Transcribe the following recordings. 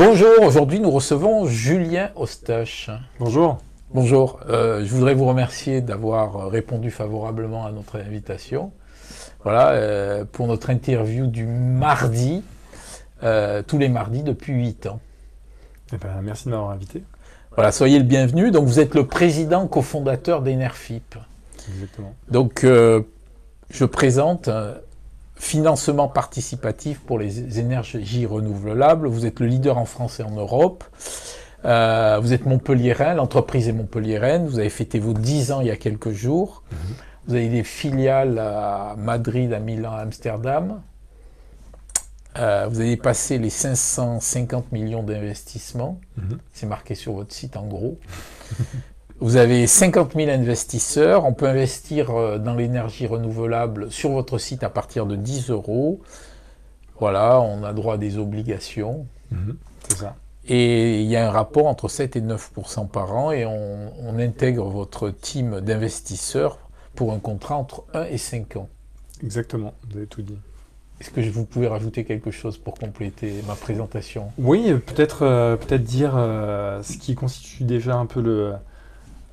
Bonjour, aujourd'hui nous recevons Julien Eustache. Bonjour. Bonjour, je voudrais vous remercier d'avoir répondu favorablement à notre invitation. Voilà, pour notre interview du mardi, tous les mardis depuis 8 ans. Eh ben, merci de m'avoir invité. Voilà, soyez le bienvenu. Donc vous êtes le président cofondateur d'Enerfip. Exactement. Donc je présente financement participatif pour les énergies renouvelables. Vous êtes le leader en France et en Europe. Vous êtes montpelliérain, l'entreprise est montpelliéraine. Vous avez fêté vos 10 ans il y a quelques jours. Vous avez des filiales à Madrid, à Milan, à Amsterdam. Vous avez passé les 550 millions d'investissements. C'est marqué sur votre site en gros. Vous avez 50 000 investisseurs. On peut investir dans l'énergie renouvelable sur votre site à partir de 10 €. Voilà, on a droit à des obligations. C'est ça. Et il y a un rapport entre 7 et 9% par an et on intègre votre team d'investisseurs pour un contrat entre 1 et 5 ans. Exactement, vous avez tout dit. Est-ce que vous pouvez rajouter quelque chose pour compléter ma présentation? Oui, peut-être dire ce qui constitue déjà un peu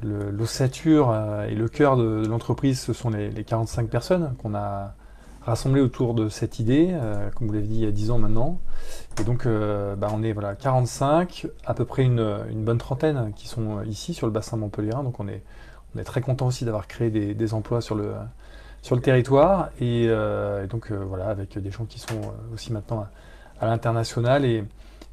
l'ossature et le cœur de l'entreprise, ce sont les 45 personnes qu'on a rassemblées autour de cette idée, comme vous l'avez dit, il y a 10 ans maintenant. Et donc, on est 45, à peu près une bonne trentaine qui sont ici sur le bassin montpelliérain. Donc, on est très content aussi d'avoir créé des emplois sur le territoire. Et donc, avec des gens qui sont aussi maintenant à l'international.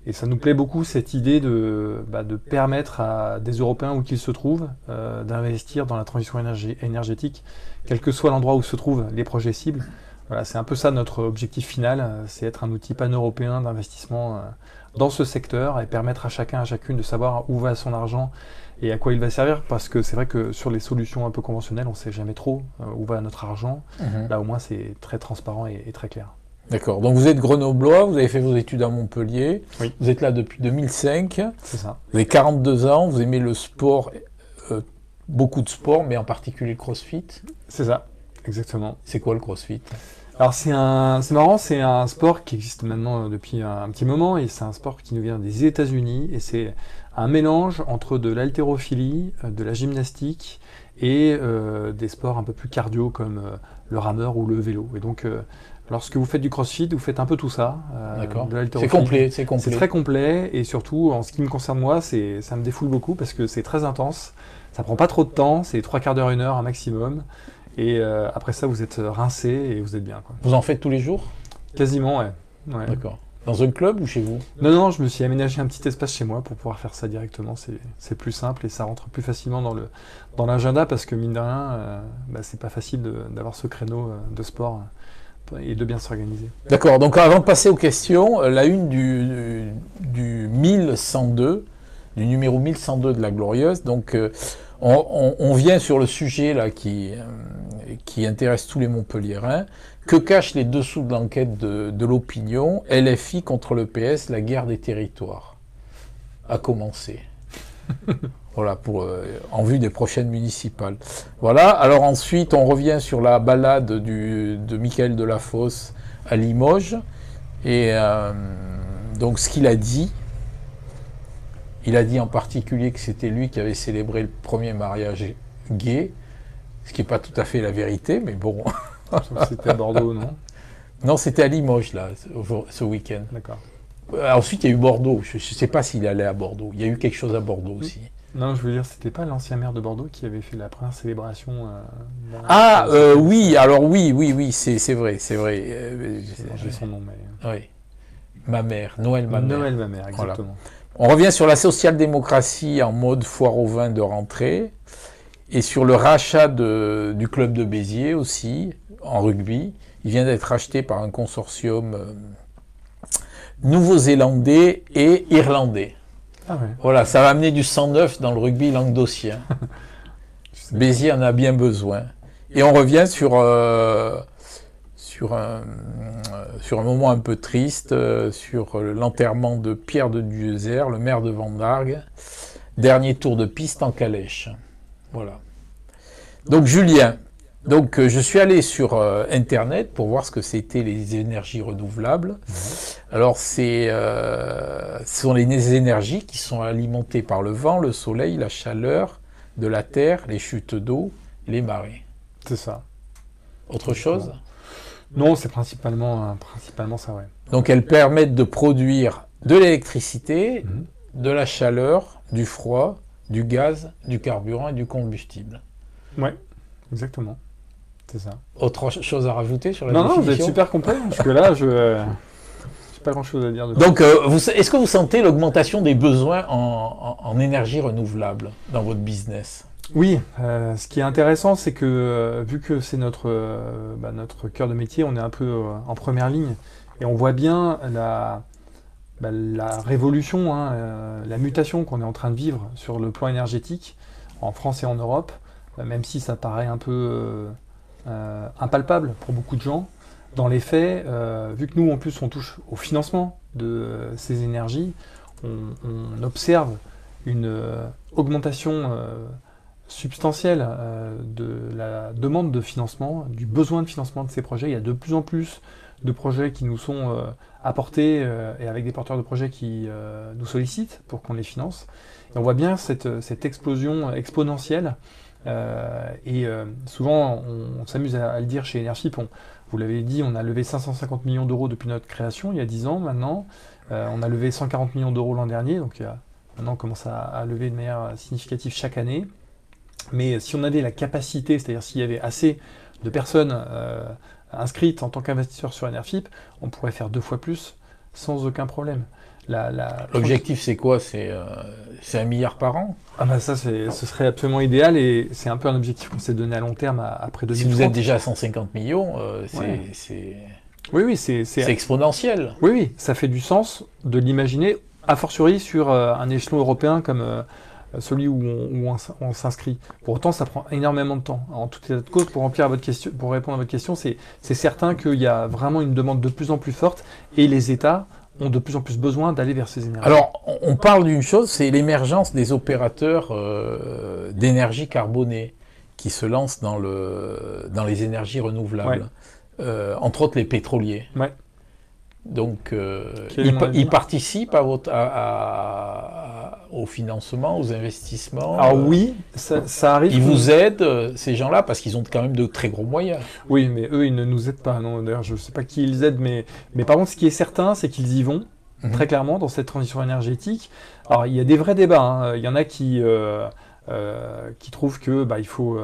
Et ça nous plaît beaucoup cette idée de permettre à des Européens où qu'ils se trouvent d'investir dans la transition énergétique, quel que soit l'endroit où se trouvent les projets cibles. Voilà, c'est un peu ça notre objectif final, c'est être un outil pan-européen d'investissement dans ce secteur et permettre à chacun, à chacune de savoir où va son argent et à quoi il va servir, parce que c'est vrai que sur les solutions un peu conventionnelles, on ne sait jamais trop où va notre argent. Là au moins c'est très transparent et très clair. D'accord. Donc vous êtes grenoblois, vous avez fait vos études à Montpellier. Oui. Vous êtes là depuis 2005. C'est ça. Vous avez 42 ans, vous aimez le sport, beaucoup de sport, mais en particulier le crossfit. C'est ça, exactement. C'est quoi le crossfit? Alors c'est marrant, c'est un sport qui existe maintenant depuis un petit moment et c'est un sport qui nous vient des États-Unis et c'est un mélange entre de l'haltérophilie, de la gymnastique et des sports un peu plus cardio comme le rameur ou le vélo. Et donc lorsque vous faites du crossfit, vous faites un peu tout ça. D'accord. De C'est complet, c'est complet. C'est très complet et surtout, en ce qui me concerne moi, ça me défoule beaucoup parce que c'est très intense. Ça prend pas trop de temps, c'est 3/4 d'heure, 1 heure un maximum. Et après ça, vous êtes rincé et vous êtes bien, quoi. Vous en faites tous les jours? Quasiment, ouais. D'accord. Dans un club ou chez vous? Non, je me suis aménagé un petit espace chez moi pour pouvoir faire ça directement. C'est plus simple et ça rentre plus facilement dans l'agenda parce que mine de rien, c'est pas facile d'avoir ce créneau de sport et de bien s'organiser. D'accord. Donc avant de passer aux questions, la une du 1102, du numéro 1102 de la Glorieuse. Donc on vient sur le sujet là qui intéresse tous les Montpelliérains. Que cachent les dessous de l'enquête de l'opinion? LFI contre le PS, la guerre des territoires a commencé. Voilà, en vue des prochaines municipales. Voilà, alors ensuite on revient sur la balade de Michael Delafosse à Limoges. Et donc ce qu'il a dit, il a dit en particulier que c'était lui qui avait célébré le premier mariage gay, ce qui n'est pas tout à fait la vérité, mais bon. C'était à Bordeaux, non? Non, c'était à Limoges, là, ce week-end. D'accord. Ensuite, il y a eu Bordeaux. Je ne sais pas s'il allait à Bordeaux. Il y a eu quelque chose à Bordeaux aussi. Non, je veux dire, c'était pas l'ancien maire de Bordeaux qui avait fait la première célébration oui, alors oui, c'est vrai. J'ai son nom, mais... Oui. Ma mère, Noël Mamère. Noël Mamère, exactement. Voilà. On revient sur la social-démocratie en mode foire au vin de rentrée et sur le rachat du club de Béziers aussi, en rugby. Il vient d'être racheté par un consortium nouveau-zélandais et irlandais. Ah ouais. Voilà, ça va amener du sang neuf dans le rugby languedocien. Béziers en a bien besoin. Et on revient sur un moment un peu triste, sur l'enterrement de Pierre de Dieuzer, le maire de Vendargues. Dernier tour de piste en calèche. Voilà. Donc Julien, je suis allé sur Internet pour voir ce que c'était les énergies renouvelables. Alors, ce sont les énergies qui sont alimentées par le vent, le soleil, la chaleur de la terre, les chutes d'eau, les marées. C'est ça. Autre chose? Non, c'est principalement ça, ouais. Donc, elles permettent de produire de l'électricité, Mhm. de la chaleur, du froid, du gaz, du carburant et du combustible. Ouais, exactement. C'est ça. Autre chose à rajouter sur la Non, vous êtes définition? super complet. Parce que là, j'ai pas grand-chose à dire dessus. Donc, est-ce que vous sentez l'augmentation des besoins en énergie renouvelable dans votre business? Oui, ce qui est intéressant, c'est que vu que c'est notre cœur de métier, on est un peu en première ligne et on voit bien la révolution, hein, la mutation qu'on est en train de vivre sur le plan énergétique en France et en Europe, même si ça paraît un peu impalpable pour beaucoup de gens. Dans les faits, vu que nous en plus on touche au financement de ces énergies, on observe une augmentation substantielle de la demande de financement, du besoin de financement de ces projets. Il y a de plus en plus de projets qui nous sont apportés et avec des porteurs de projets qui nous sollicitent pour qu'on les finance. Et on voit bien cette explosion exponentielle souvent on s'amuse à le dire chez Enership. Vous l'avez dit, on a levé 550 millions d'euros depuis notre création il y a 10 ans maintenant. On a levé 140 millions d'euros l'an dernier, donc maintenant on commence à lever de manière significative chaque année. Mais si on avait la capacité, c'est-à-dire s'il y avait assez de personnes inscrites en tant qu'investisseurs sur Enership, on pourrait faire 2 fois plus sans aucun problème. L'objectif, c'est quoi? C'est 1 milliard par an? Ah bah ça, ce serait absolument idéal et c'est un peu un objectif qu'on s'est donné à long terme après 2030. Si vous êtes déjà à 150 millions, Ouais. c'est Oui, c'est exponentiel. Oui, ça fait du sens de l'imaginer, a fortiori sur un échelon européen comme celui où on s'inscrit. Pour autant, ça prend énormément de temps. En tout état de cause, pour répondre à votre question, c'est certain qu'il y a vraiment une demande de plus en plus forte et les États ont de plus en plus besoin d'aller vers ces énergies. Alors, on parle d'une chose, c'est l'émergence des opérateurs d'énergie carbonée qui se lancent dans les énergies renouvelables. Entre autres les pétroliers. Ouais. Donc, Quel est mon avis ? ils participent au financement, aux investissements. Alors oui, ça arrive. Ils vous aident, ces gens-là, parce qu'ils ont quand même de très gros moyens. Oui, mais eux, ils ne nous aident pas. Non, d'ailleurs, je ne sais pas qui ils aident, mais par contre, ce qui est certain, c'est qu'ils y vont, très clairement, dans cette transition énergétique. Alors, il y a des vrais débats, hein. Il y en a qui trouvent que il faut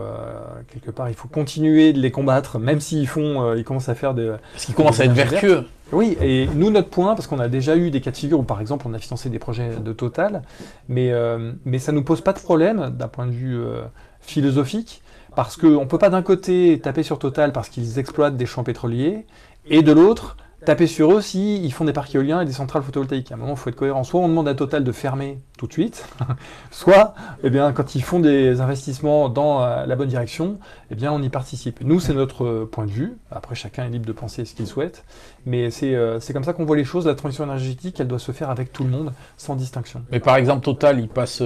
quelque part, il faut continuer de les combattre, même s'ils ils commencent à faire des... Parce qu'ils commencent à être vertueux. Oui, et nous, notre point, parce qu'on a déjà eu des cas de figure où, par exemple, on a financé des projets de Total, mais ça ne nous pose pas de problème d'un point de vue philosophique, parce qu'on ne peut pas d'un côté taper sur Total parce qu'ils exploitent des champs pétroliers, et de l'autre, taper sur eux s'ils font des parcs éoliens et des centrales photovoltaïques. À un moment, il faut être cohérent. Soit on demande à Total de fermer tout de suite, soit, quand ils font des investissements dans la bonne direction, on y participe. Nous, c'est notre point de vue. Après, chacun est libre de penser ce qu'il souhaite. Mais c'est comme ça qu'on voit les choses. La transition énergétique, elle doit se faire avec tout le monde, sans distinction. Mais par exemple, Total, il passe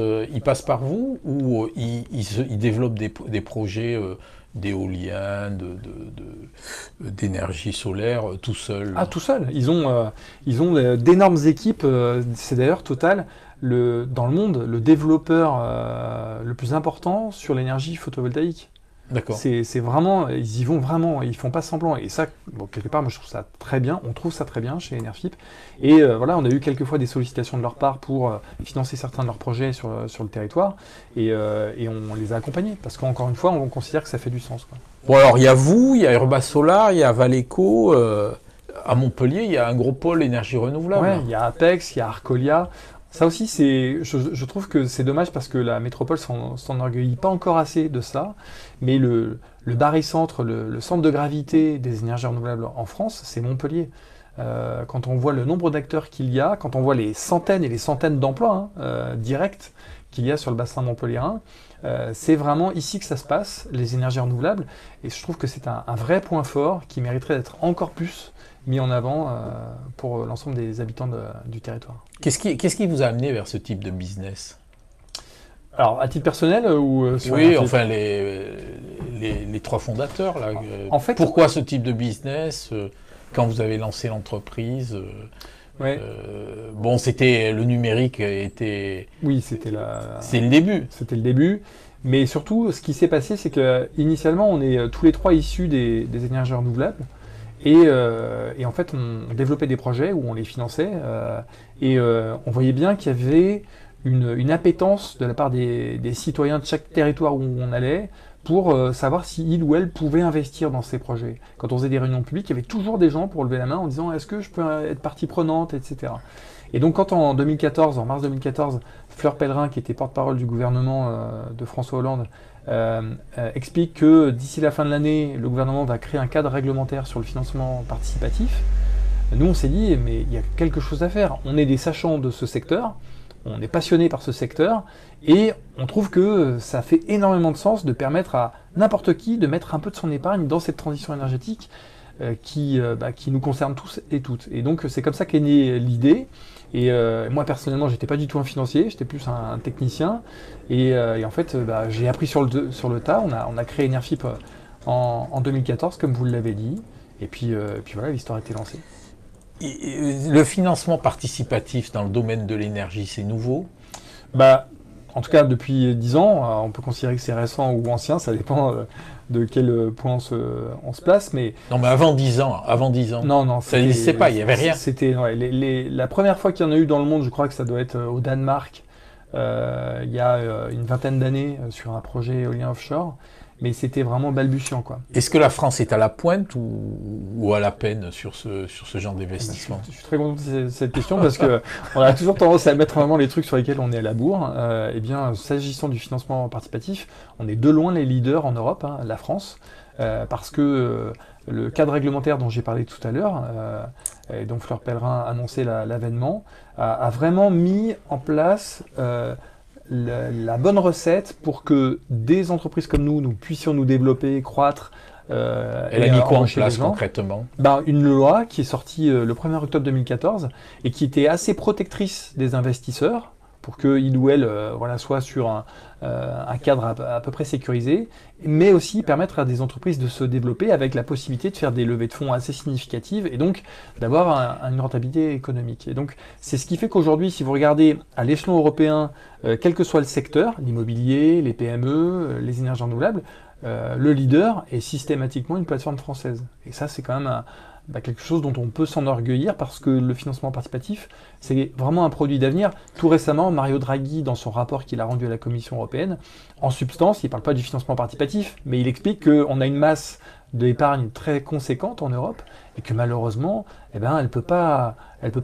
par vous ou il développe des projets d'éolien, d'énergie solaire, tout seul? Ah, tout seul. Ils ont d'énormes équipes. C'est d'ailleurs Total, dans le monde, le développeur le plus important sur l'énergie photovoltaïque. D'accord. C'est vraiment, ils y vont vraiment, ils font pas semblant. Et ça, quelque part, moi je trouve ça très bien, on trouve ça très bien chez Enership. Et voilà, on a eu quelques fois des sollicitations de leur part pour financer certains de leurs projets sur le territoire. Et on les a accompagnés, parce qu'encore une fois, on considère que ça fait du sens, quoi. Bon, alors il y a vous, il y a Urba Solar, il y a Valeco. À Montpellier, il y a un gros pôle énergie renouvelable. Ouais, il y a Apex, il y a Arcolia. Ça aussi, je trouve que c'est dommage parce que la métropole s'enorgueillit pas encore assez de ça. Mais le barycentre, le centre de gravité des énergies renouvelables en France, c'est Montpellier. Quand on voit le nombre d'acteurs qu'il y a, quand on voit les centaines et les centaines d'emplois directs qu'il y a sur le bassin montpelliérain, c'est vraiment ici que ça se passe, les énergies renouvelables. Et je trouve que c'est un vrai point fort qui mériterait d'être encore plus mis en avant pour l'ensemble des habitants du territoire. Qu'est-ce qui vous a amené vers ce type de business? Alors, à titre personnel ou sur Oui, Enership ? enfin, les trois fondateurs, là. En fait, pourquoi ce type de business quand vous avez lancé l'entreprise Ouais. Bon, c'était le numérique était. Oui, C'est le début. c'était le début. Mais surtout, ce qui s'est passé, c'est que initialement, on est tous les trois issus des énergies renouvelables. Et en fait, on développait des projets où on les finançait. On voyait bien qu'il y avait une appétence de la part des citoyens de chaque territoire où on allait pour savoir si ils ou elles pouvaient investir dans ces projets. Quand on faisait des réunions publiques, il y avait toujours des gens pour lever la main en disant est-ce que je peux être partie prenante, etc. Et donc quand en mars 2014, Fleur Pellerin, qui était porte-parole du gouvernement de François Hollande, explique que d'ici la fin de l'année, le gouvernement va créer un cadre réglementaire sur le financement participatif, nous on s'est dit mais il y a quelque chose à faire. On est des sachants de ce secteur, on est passionnés par ce secteur, et on trouve que ça fait énormément de sens de permettre à n'importe qui de mettre un peu de son épargne dans cette transition énergétique qui nous concerne tous et toutes. Et donc c'est comme ça qu'est née l'idée. Et moi personnellement, j'étais pas du tout un financier, j'étais plus un technicien. Et en fait, j'ai appris sur le tas. On a créé Enerfip en 2014, comme vous l'avez dit. Et puis voilà, l'histoire a été lancée. Le financement participatif dans le domaine de l'énergie, c'est nouveau? En tout cas, depuis 10 ans, on peut considérer que c'est récent ou ancien, ça dépend de quel point on se place. Mais non, mais avant 10 ans. Non, ça n'existait pas, il n'y avait rien. C'était la première fois qu'il y en a eu dans le monde, je crois que ça doit être au Danemark, il y a une vingtaine d'années, sur un projet éolien offshore. Mais c'était vraiment balbutiant, quoi. Est-ce que la France est à la pointe ou à la peine sur ce genre d'investissement? Je suis très content de cette question parce que on a toujours tendance à mettre vraiment les trucs sur lesquels on est à la bourre. Eh bien, s'agissant du financement participatif, on est de loin les leaders en Europe, hein, la France, parce que le cadre réglementaire dont j'ai parlé tout à l'heure, et dont Fleur Pellerin a annoncé l'avènement, a vraiment mis en place la bonne recette pour que des entreprises comme nous puissions nous développer, croître. Elle a mis quoi en place concrètement? Une loi qui est sortie le 1er octobre 2014 et qui était assez protectrice des investisseurs pour qu'ils ou elles soient sur un cadre à peu près sécurisé, mais aussi permettre à des entreprises de se développer avec la possibilité de faire des levées de fonds assez significatives et donc d'avoir une rentabilité économique. Et donc c'est ce qui fait qu'aujourd'hui, si vous regardez à l'échelon européen, quel que soit le secteur, l'immobilier, les PME, les énergies renouvelables, le leader est systématiquement une plateforme française. Et ça, c'est quand même quelque chose dont on peut s'enorgueillir parce que le financement participatif, c'est vraiment un produit d'avenir. Tout récemment, Mario Draghi, dans son rapport qu'il a rendu à la Commission européenne, en substance, il ne parle pas du financement participatif, mais il explique qu'on a une masse d'épargne très conséquente en Europe et que malheureusement, elle peut pas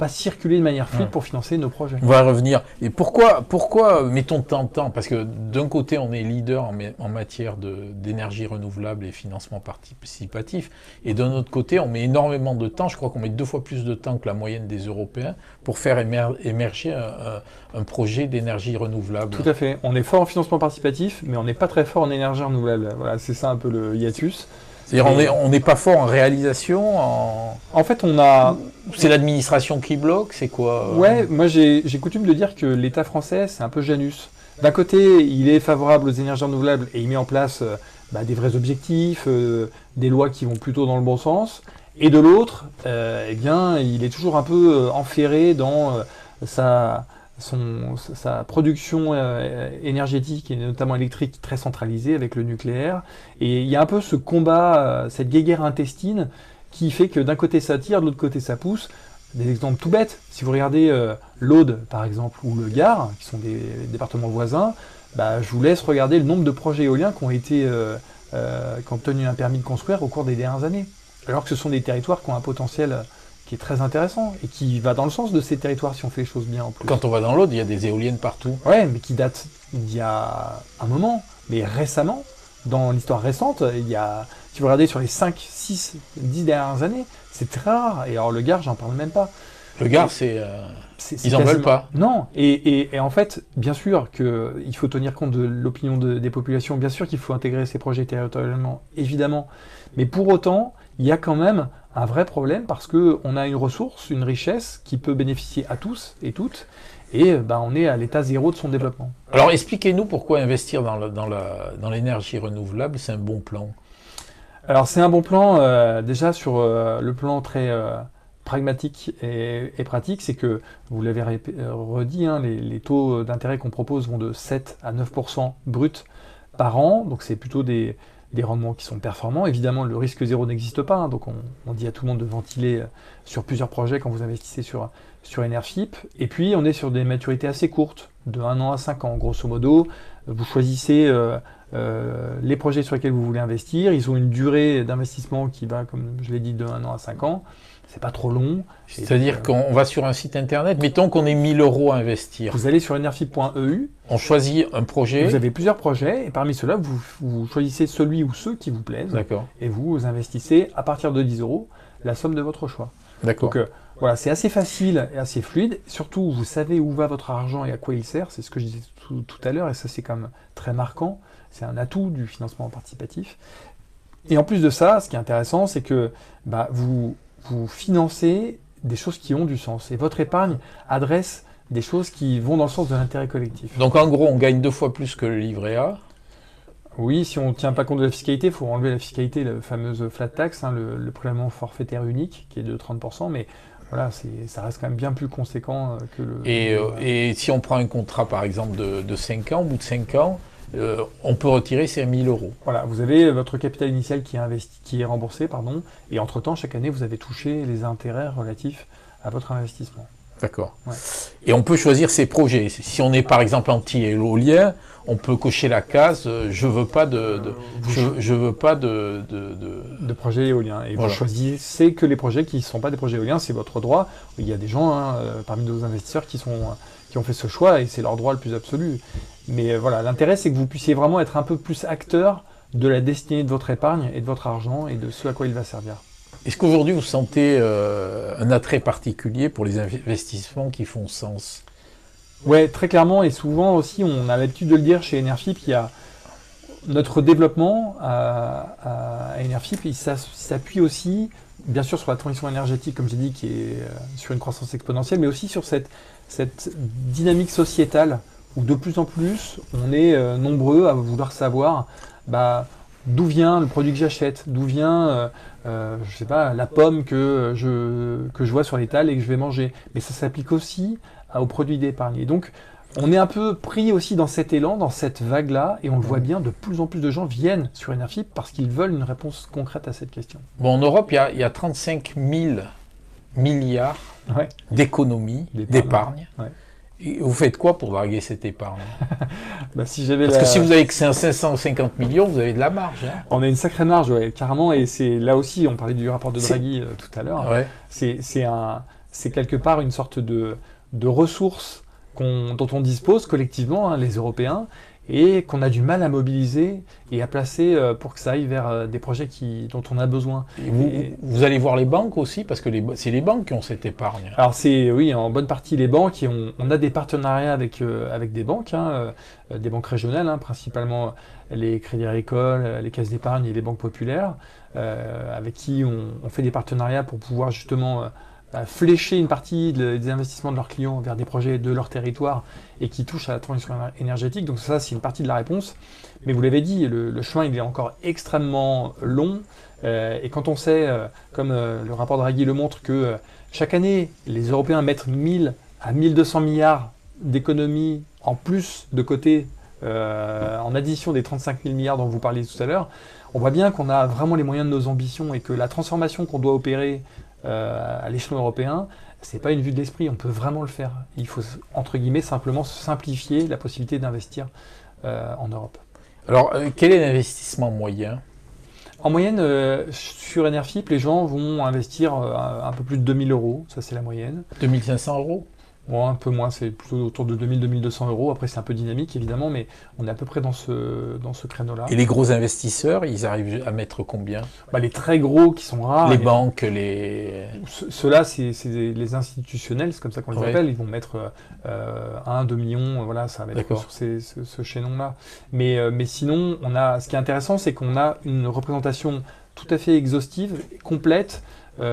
circuler de manière fluide pour financer nos projets. On va revenir. Et pourquoi mettons tant de temps? Parce que d'un côté, on est leader en matière d'énergie renouvelable et financement participatif, et d'un autre côté, on met énormément de temps. Je crois qu'on met 2 fois plus de temps que la moyenne des Européens pour faire émerger un projet d'énergie renouvelable. Tout à fait. On est fort en financement participatif, mais on n'est pas très fort en énergie renouvelable. Voilà, c'est ça un peu le hiatus. C'est-à-dire on n'est pas fort en réalisation. En fait, on a. C'est l'administration qui bloque, c'est quoi? Ouais, moi j'ai coutume de dire que l'État français, c'est un peu Janus. D'un côté, il est favorable aux énergies renouvelables et il met en place des vrais objectifs, des lois qui vont plutôt dans le bon sens. Et de l'autre, il est toujours un peu enferré dans sa production énergétique et notamment électrique très centralisée avec le nucléaire. Et il y a un peu ce combat, cette guéguerre intestine qui fait que d'un côté ça tire, de l'autre côté ça pousse. Des exemples tout bêtes, si vous regardez l'Aude par exemple ou le Gard, qui sont des départements voisins, je vous laisse regarder le nombre de projets éoliens qui ont obtenu un permis de construire au cours des dernières années. Alors que ce sont des territoires qui ont un potentiel qui est très intéressant et qui va dans le sens de ces territoires si on fait les choses bien en plus. Quand on va dans l'Aude, il y a des éoliennes partout. Ouais, mais qui datent d'il y a un moment. Mais récemment, dans l'histoire récente, si vous regardez sur les 5, 6, 10 dernières années, c'est très rare. Et alors le Gard, j'en parle même pas. Le Gard, ils n'en veulent pas. Non, et en fait, bien sûr qu'il faut tenir compte de l'opinion des populations, bien sûr qu'il faut intégrer ces projets territorialement, évidemment. Mais pour autant, il y a quand même un vrai problème parce qu'on a une ressource, une richesse qui peut bénéficier à tous et toutes, et on est à l'état zéro de son développement. Alors expliquez-nous pourquoi investir dans l'énergie renouvelable, c'est un bon plan. Alors c'est un bon plan déjà sur le plan pragmatique et pratique, c'est que, vous l'avez redit, hein, les taux d'intérêt qu'on propose vont de 7 à 9% brut par an, donc c'est plutôt des rendements qui sont performants. Évidemment, le risque zéro n'existe pas, hein, donc on dit à tout le monde de ventiler sur plusieurs projets quand vous investissez sur Enerfip. Et puis, on est sur des maturités assez courtes, de 1 an à 5 ans. Grosso modo, vous choisissez les projets sur lesquels vous voulez investir. Ils ont une durée d'investissement qui va, comme je l'ai dit, de 1 an à 5 ans. C'est pas trop long. C'est-à-dire qu'on va sur un site internet, mettons qu'on ait 1 000 € à investir. Vous allez sur enerfip.eu. On choisit un projet. Vous avez plusieurs projets et parmi ceux-là, vous choisissez celui ou ceux qui vous plaisent. D'accord. Et vous investissez à partir de 10 € la somme de votre choix. D'accord. Donc voilà, c'est assez facile et assez fluide. Surtout, vous savez où va votre argent et à quoi il sert. C'est ce que je disais tout à l'heure et ça, c'est quand même très marquant. C'est un atout du financement participatif. Et en plus de ça, ce qui est intéressant, c'est que vous financez des choses qui ont du sens. Et votre épargne adresse des choses qui vont dans le sens de l'intérêt collectif. Donc en gros, on gagne 2 fois plus que le livret A. Oui, si on ne tient pas compte de la fiscalité, il faut enlever la fiscalité, la fameuse flat tax, hein, le prélèvement forfaitaire unique, qui est de 30%, mais voilà, ça reste quand même bien plus conséquent que le... Et si on prend un contrat, par exemple, de 5 ans, au bout de 5 ans, on peut retirer ces 1 000 €. Voilà, vous avez votre capital initial qui est remboursé, et entre-temps, chaque année, vous avez touché les intérêts relatifs à votre investissement. D'accord. Ouais. Et on peut choisir ses projets. Si on est par exemple anti-éolien, on peut cocher la case je veux pas je veux pas de projets éoliens. Et voilà. Vous choisissez que les projets qui ne sont pas des projets éoliens, c'est votre droit. Il y a des gens parmi nos investisseurs qui ont fait ce choix et c'est leur droit le plus absolu. Mais voilà, l'intérêt c'est que vous puissiez vraiment être un peu plus acteur de la destinée de votre épargne et de votre argent et de ce à quoi il va servir. Est-ce qu'aujourd'hui vous sentez un attrait particulier pour les investissements qui font sens? Ouais, très clairement, et souvent aussi, on a l'habitude de le dire chez Enerfip, il y a notre développement à Enerfip, il s'appuie aussi, bien sûr, sur la transition énergétique, comme j'ai dit, qui est sur une croissance exponentielle, mais aussi sur cette dynamique sociétale où de plus en plus, on est nombreux à vouloir savoir d'où vient le produit que j'achète, d'où vient, je sais pas, la pomme que je vois sur l'étal et que je vais manger. Mais ça s'applique aussi aux produits d'épargne. Et donc, on est un peu pris aussi dans cet élan, dans cette vague-là, et on le voit bien, de plus en plus de gens viennent sur Enerfip parce qu'ils veulent une réponse concrète à cette question. Bon, en Europe, il y a 35 000 milliards d'économies, d'épargne. Ouais. Et vous faites quoi pour draguer cette épargne? Parce que si vous avez que 550 millions, vous avez de la marge. Hein. On a une sacrée marge, ouais, carrément, et c'est là aussi, on parlait du rapport de Draghi tout à l'heure, ouais. C'est quelque part une sorte de ressources dont on dispose collectivement, hein, les Européens, et qu'on a du mal à mobiliser et à placer pour que ça aille vers des projets dont on a besoin. Et vous allez voir les banques aussi, parce que c'est les banques qui ont cette épargne. Alors oui, en bonne partie les banques, et on a des partenariats avec des banques, hein, des banques régionales, hein, principalement les Crédits Agricoles, les caisses d'épargne et les banques populaires, avec qui on fait des partenariats pour pouvoir justement flécher une partie des investissements de leurs clients vers des projets de leur territoire et qui touchent à la transition énergétique. Donc ça, c'est une partie de la réponse. Mais vous l'avez dit, le chemin, il est encore extrêmement long. Et quand on sait, comme le rapport Draghi le montre, que chaque année, les Européens mettent 1000 à 1200 milliards d'économies en plus de côté, en addition des 35 000 milliards dont vous parliez tout à l'heure, on voit bien qu'on a vraiment les moyens de nos ambitions et que la transformation qu'on doit opérer à l'échelon européen, c'est pas une vue de l'esprit, on peut vraiment le faire. Il faut, entre guillemets, simplement simplifier la possibilité d'investir en Europe. Alors, quel est l'investissement moyen? En moyenne, sur Enerfip, les gens vont investir un peu plus de 2000 €, ça c'est la moyenne. 2500 €? Bon, un peu moins, c'est plutôt autour de 2000-2200 €. Après, c'est un peu dynamique, évidemment, mais on est à peu près dans ce créneau-là. Et les gros investisseurs, ils arrivent à mettre combien? Les très gros qui sont rares. Les banques, Ceux-là, c'est les institutionnels, c'est comme ça qu'on les appelle. Ils vont mettre 1-2 millions, voilà, ça va être sur ce chaînon-là. Mais sinon, ce qui est intéressant, c'est qu'on a une représentation tout à fait exhaustive, complète,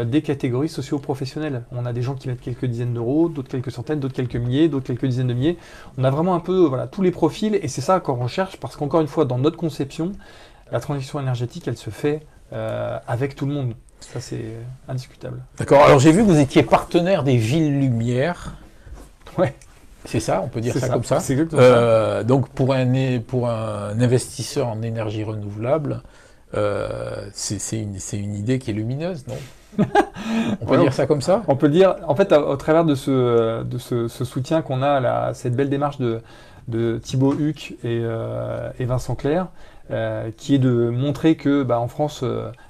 des catégories socio-professionnelles. On a des gens qui mettent quelques dizaines d'euros, d'autres quelques centaines, d'autres quelques milliers, d'autres quelques dizaines de milliers. On a vraiment un peu tous les profils et c'est ça qu'on recherche parce qu'encore une fois, dans notre conception, la transition énergétique, elle se fait avec tout le monde. Ça, c'est indiscutable. D'accord. Alors j'ai vu que vous étiez partenaire des Villes Lumière. Ouais. C'est ça, on peut dire C'est ça comme ça. C'est exactement ça. Donc pour un investisseur en énergie renouvelable, c'est une idée qui est lumineuse, non? On peut dire ça comme ça? On peut le dire, en fait, au travers de ce soutien qu'on a à cette belle démarche de Thibaut Huc et Vincent Clerc, qui est de montrer que en France,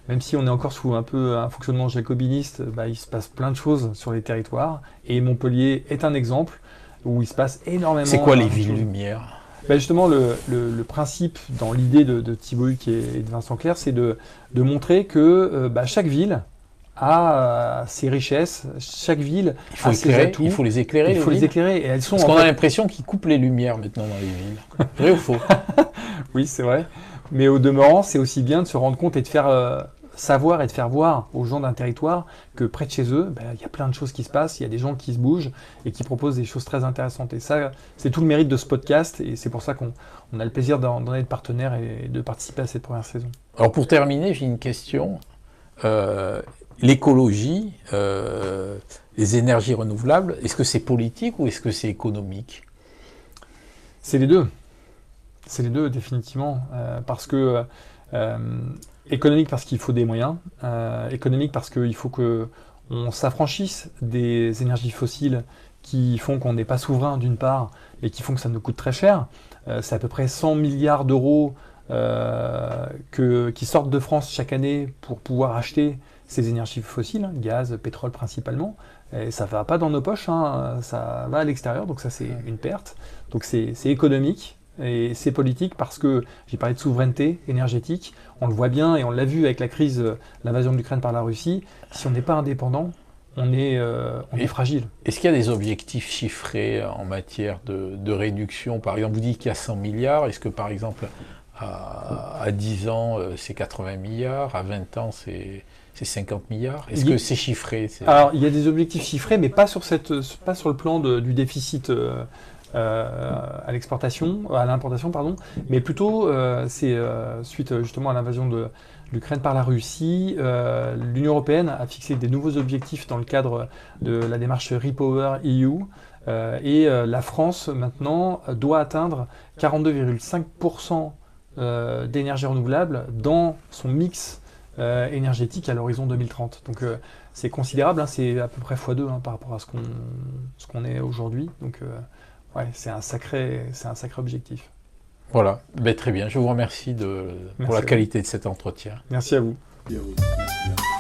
même si on est encore sous un peu un fonctionnement jacobiniste, il se passe plein de choses sur les territoires. Et Montpellier est un exemple où il se passe énormément. C'est quoi les Villes Lumière? Justement, le principe dans l'idée de Thibaut Huc et de Vincent Clerc, c'est de montrer que chaque ville a ses richesses, chaque ville a ses atouts. Il faut les éclairer. Il faut les éclairer. Et elles sont Parce qu'on a l'impression qu'ils coupent les lumières maintenant dans les villes. Vrai ou faux? Oui, c'est vrai. Mais au demeurant, c'est aussi bien de se rendre compte et de faire savoir et de faire voir aux gens d'un territoire que près de chez eux, il y a plein de choses qui se passent, il y a des gens qui se bougent et qui proposent des choses très intéressantes. Et ça, c'est tout le mérite de ce podcast et c'est pour ça qu'on a le plaisir d'en être partenaire et de participer à cette première saison. Alors pour terminer, j'ai une question. L'écologie, les énergies renouvelables, est-ce que c'est politique ou est-ce que c'est économique? C'est les deux. C'est les deux, définitivement. Parce que économique parce qu'il faut des moyens, économique parce qu'il faut qu'on s'affranchisse des énergies fossiles qui font qu'on n'est pas souverain d'une part et qui font que ça nous coûte très cher. C'est à peu près 100 milliards d'euros qui sortent de France chaque année pour pouvoir acheter ces énergies fossiles, gaz, pétrole principalement. Et ça ne va pas dans nos poches, ça va à l'extérieur, donc ça c'est une perte. Donc c'est économique. Et c'est politique parce que j'ai parlé de souveraineté énergétique, on le voit bien et on l'a vu avec la crise, l'invasion de l'Ukraine par la Russie, si on n'est pas indépendant, on est fragile. Est-ce qu'il y a des objectifs chiffrés en matière de réduction? Par exemple, vous dites qu'il y a 100 milliards, est-ce que par exemple à 10 ans c'est 80 milliards, à 20 ans c'est 50 milliards? Est-ce que c'est chiffré? Alors il y a des objectifs chiffrés mais pas sur le plan du déficit à l'importation, pardon, mais plutôt c'est suite justement à l'invasion de l'Ukraine par la Russie, l'Union européenne a fixé des nouveaux objectifs dans le cadre de la démarche Repower EU et la France maintenant doit atteindre 42,5% d'énergie renouvelable dans son mix énergétique à l'horizon 2030. Donc c'est considérable, c'est à peu près x2 par rapport à ce qu'on est aujourd'hui. Donc ouais, c'est un sacré objectif. Voilà, très bien. Je vous remercie pour la qualité de cet entretien. Merci à vous. Merci.